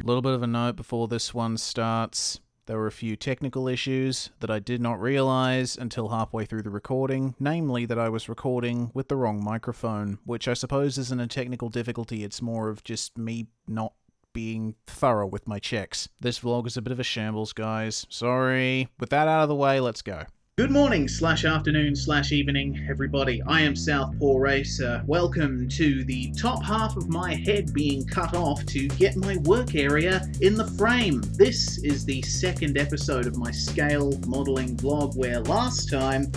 A little bit of a note before this one starts. There were a few technical issues that I did not realize until halfway through the recording, namely that I was recording with the wrong microphone, which I suppose isn't a technical difficulty, it's more of just me not being thorough with my checks. This vlog is a bit of a shambles, guys. Sorry. With that out of the way, let's go. Good morning / afternoon / evening, everybody. I am SouthPawRacer. Welcome to the top half of my head being cut off to get my work area in the frame. This is the second episode of my scale modeling vlog, where last time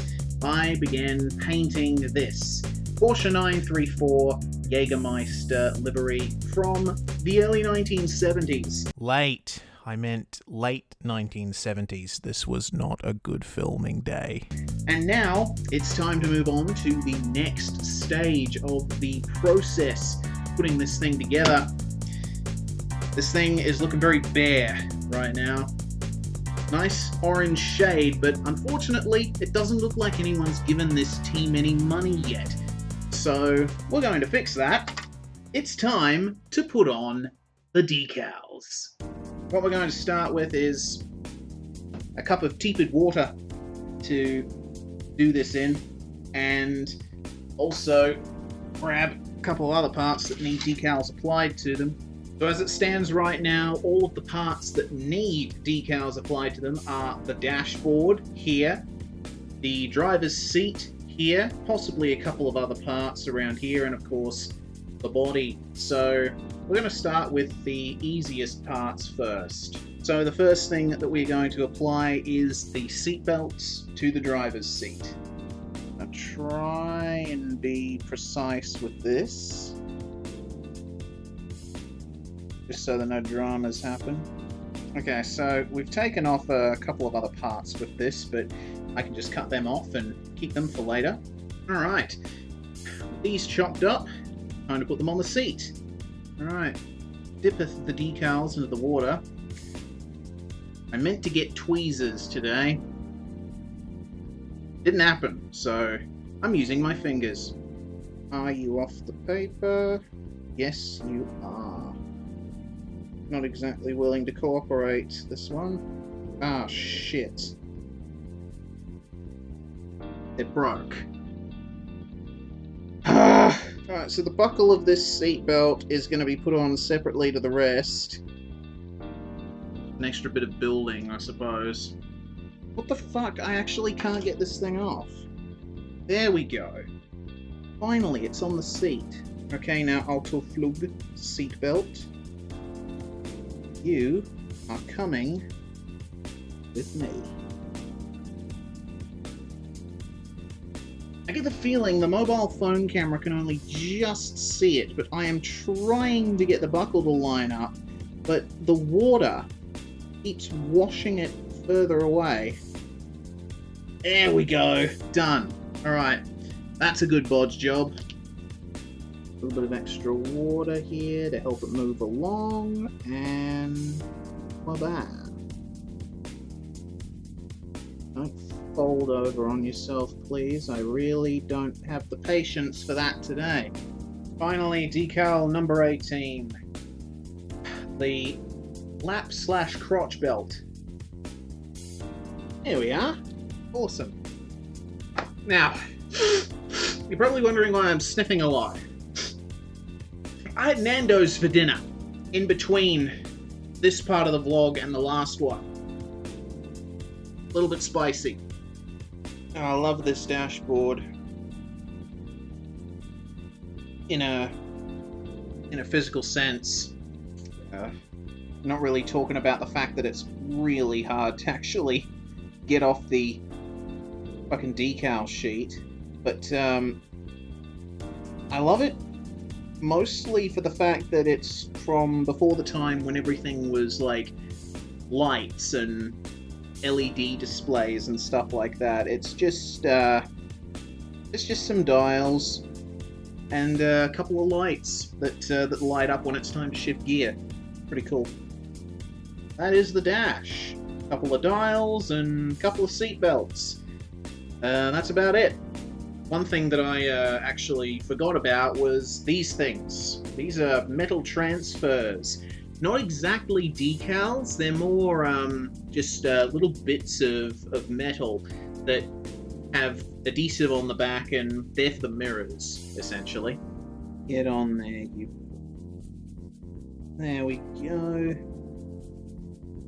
I began painting this Porsche 934 Jägermeister livery from the early 1970s. I meant late 1970s. This was not a good filming day. And now it's time to move on to the next stage of the process, putting this thing together. This thing is looking very bare right now. Nice orange shade, but unfortunately it doesn't look like anyone's given this team any money yet. So we're going to fix that. It's time to put on the decals. What we're going to start with is a cup of tepid water to do this in, and also grab a couple of other parts that need decals applied to them. So as it stands right now, all of the parts that need decals applied to them are the dashboard here, the driver's seat here, possibly a couple of other parts around here, and of course the body. So we're going to start with the easiest parts first. So the first thing that we're going to apply is the seat belts to the driver's seat. I'll try and be precise with this, just so that no dramas happen. Okay, so we've taken off a couple of other parts with this, but I can just cut them off and keep them for later. Alright, these chopped up, time to put them on the seat. Alright, dippeth the decals into the water. I meant to get tweezers today. Didn't happen, so I'm using my fingers. Are you off the paper? Yes, you are. Not exactly willing to cooperate, this one. Ah, shit. It broke. Alright, so the buckle of this seatbelt is going to be put on separately to the rest. An extra bit of building, I suppose. What the fuck? I actually can't get this thing off. There we go. Finally, it's on the seat. Okay, now Autoflug seatbelt. You are coming with me. I get the feeling the mobile phone camera can only just see it, but I am trying to get the buckle to line up, but the water keeps washing it further away. There we go. Done. Alright. That's a good bodge job. A little bit of extra water here to help it move along, and voila. Don't fold over on yourself, please. I really don't have the patience for that today. Finally, decal number 18. The lap / crotch belt. Here we are. Awesome. Now, you're probably wondering why I'm sniffing a lot. I had Nando's for dinner in between this part of the vlog and the last one. A little bit spicy. And I love this dashboard in a physical sense. Not really talking about the fact that it's really hard to actually get off the fucking decal sheet, but I love it mostly for the fact that it's from before the time when everything was like lights and LED displays and stuff like that. It's just some dials and a couple of lights that light up when it's time to shift gear. Pretty cool. That is the dash. A couple of dials and a couple of seat belts. That's about it. One thing that I actually forgot about was these things. These are metal transfers. not exactly decals. They're more just little bits of metal that have adhesive on the back, and they're for the mirrors, essentially. Get on there, you. There we go.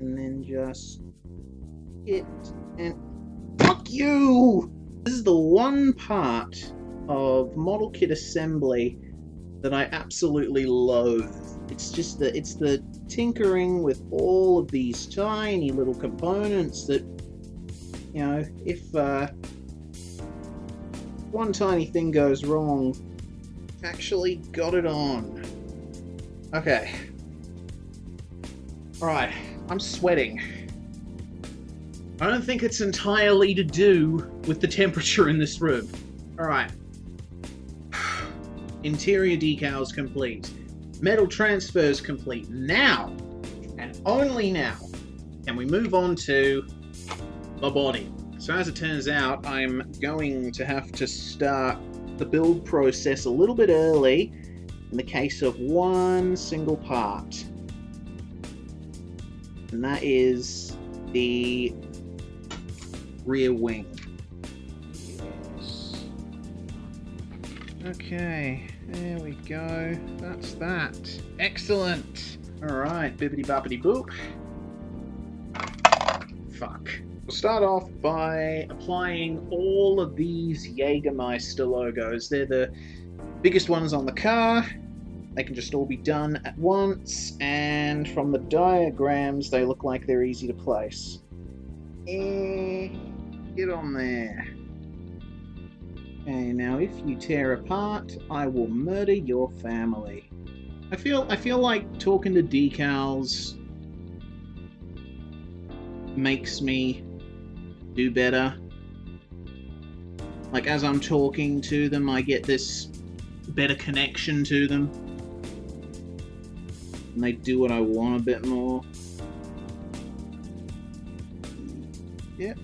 And then just hit and fuck you! This is the one part of model kit assembly that I absolutely loathe. It's just it's the tinkering with all of these tiny little components that, you know, if one tiny thing goes wrong, actually got it on. Okay. Alright, I'm sweating. I don't think it's entirely to do with the temperature in this room. Alright. Interior decals complete. Metal transfers complete. Now, and only now, can we move on to the body. So as it turns out, I'm going to have to start the build process a little bit early in the case of one single part. And that is the rear wing. Yes. Okay, there we go. That's that. Excellent. Alright, bibbity boppity boop. Fuck. We'll start off by applying all of these Jägermeister logos. They're the biggest ones on the car. They can just all be done at once, and from the diagrams they look like they're easy to place. Get on there. Okay, now if you tear apart, I will murder your family. I feel like talking to decals makes me do better. Like, as I'm talking to them, I get this better connection to them. And they do what I want a bit more. Yep.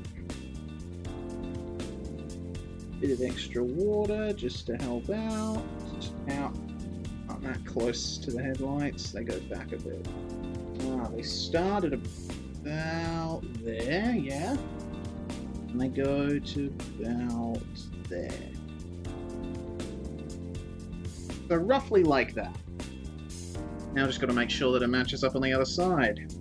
Bit of extra water just to help out. Out. Not that close to the headlights. They go back a bit. They started about there, yeah. And they go to about there. So roughly like that. Now just got to make sure that it matches up on the other side.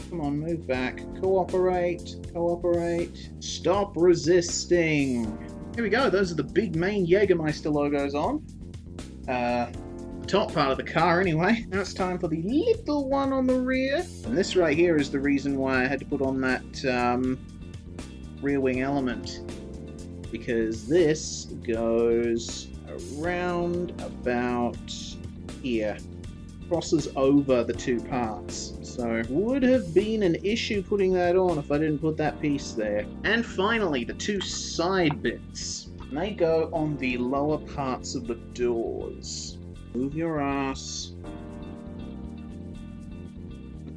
Come on, move back. Cooperate. Cooperate. Stop resisting. Here we go. Those are the big main Jägermeister logos on. The top part of the car anyway. Now it's time for the little one on the rear. And this right here is the reason why I had to put on that rear wing element. Because this goes around about here. Crosses over the two parts. So would have been an issue putting that on if I didn't put that piece there. And finally, the two side bits. And they go on the lower parts of the doors. Move your ass.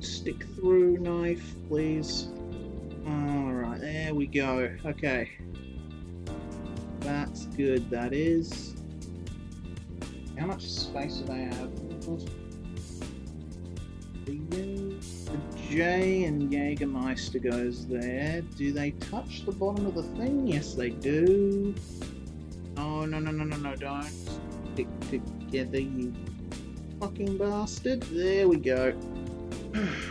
Stick through knife, please. Alright, there we go. Okay. That's good, that is. How much space do they have? The J and Jägermeister goes there. Do they touch the bottom of the thing? Yes, they do. Oh, no, don't. Stick together, you fucking bastard. There we go.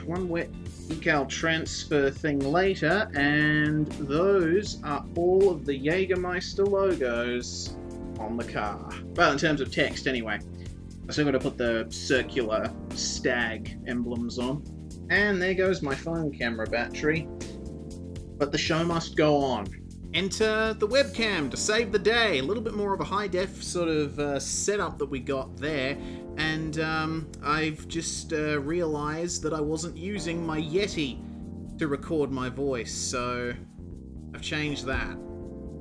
One wet decal transfer thing later, and those are all of the Jägermeister logos on the car. Well, in terms of text, anyway. I still got to put the circular stag emblems on. And there goes my phone camera battery. But the show must go on. Enter the webcam to save the day. A little bit more of a high-def sort of setup that we got there. And I've just realised that I wasn't using my Yeti to record my voice. So I've changed that.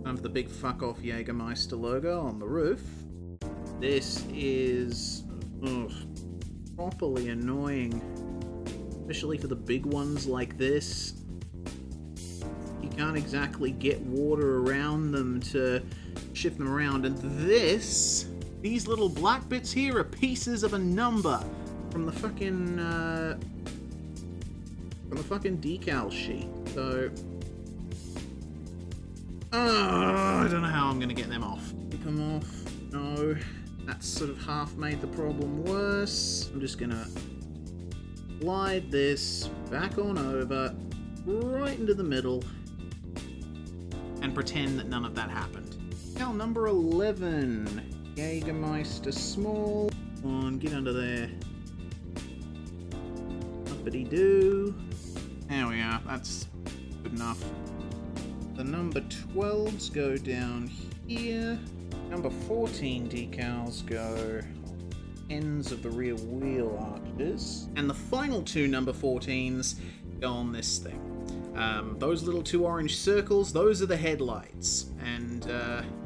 Under the big fuck-off Jägermeister logo on the roof. This is properly annoying, especially for the big ones like this. You can't exactly get water around them to shift them around, and these little black bits here are pieces of a number. from the fucking decal sheet. So, I don't know how I'm gonna get them off. Keep them off. No, that's sort of half made the problem worse. I'm just gonna slide this back on over, right into the middle, and pretend that none of that happened. Now, number 11, Jägermeister Small. Come on, get under there. Uppity-doo. There we are, that's good enough. The number 12s go down here. Number 14 decals go ends of the rear wheel arches. And the final two number 14s go on this thing. Those little two orange circles, those are the headlights. And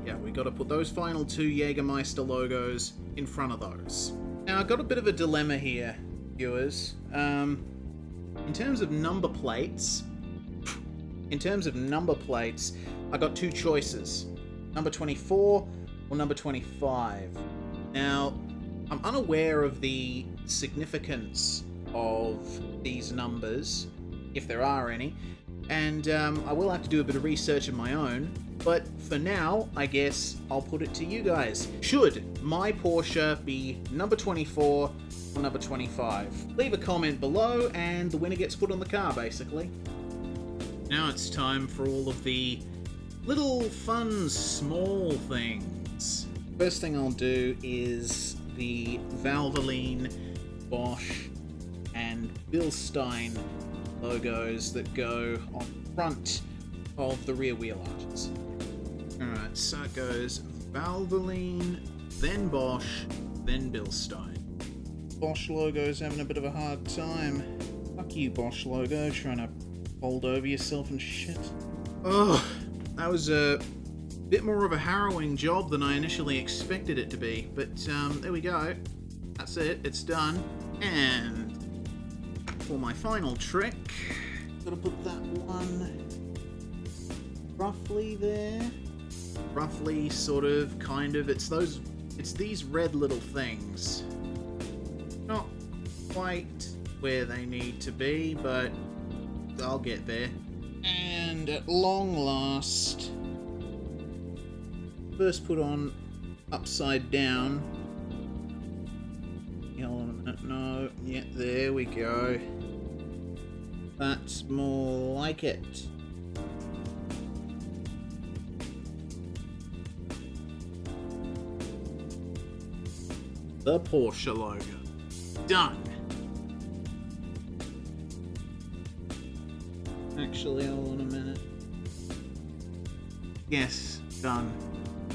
yeah, we got to put those final two Jägermeister logos in front of those. Now, I've got a bit of a dilemma here, viewers. In terms of number plates, I got two choices. Number 24 or number 25. Now, I'm unaware of the significance of these numbers, if there are any, and I will have to do a bit of research of my own, but for now, I guess I'll put it to you guys. Should my Porsche be number 24 or number 25? Leave a comment below and the winner gets put on the car, basically. Now it's time for all of the little fun small things. First thing I'll do is the Valvoline, Bosch, and Bilstein logos that go on front of the rear wheel arches. Alright, so it goes Valvoline, then Bosch, then Bilstein. Bosch logo's having a bit of a hard time. Fuck you, Bosch logo, trying to fold over yourself and shit. Oh, that was a bit more of a harrowing job than I initially expected it to be, but there we go. That's it, it's done. And for my final trick, gotta put that one roughly there. Roughly, sort of, kind of. It's these red little things. Not quite where they need to be, but I'll get there. And at long last, first put on upside down. Hold on a minute, no, yeah, there we go. That's more like it. The Porsche logo. Done. Actually, hold on a minute. Yes, done.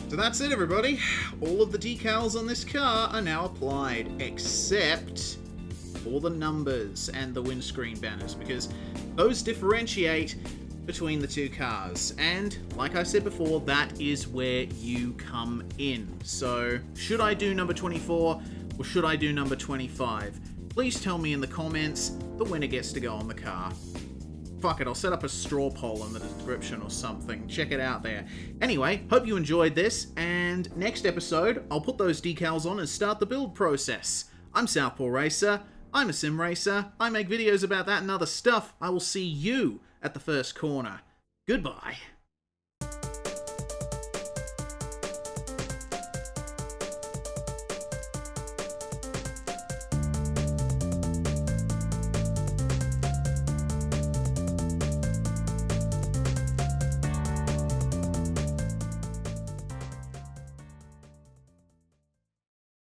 So that's it, everybody. All of the decals on this car are now applied, except for the numbers and the windscreen banners, because those differentiate between the two cars. And, like I said before, that is where you come in. So, should I do number 24 or should I do number 25? Please tell me in the comments. The winner gets to go on the car. Fuck it, I'll set up a straw poll in the description or something. Check it out there. Anyway, hope you enjoyed this, and next episode, I'll put those decals on and start the build process. I'm SouthPawRacer. I'm a sim racer. I make videos about that and other stuff. I will see you at the first corner. Goodbye.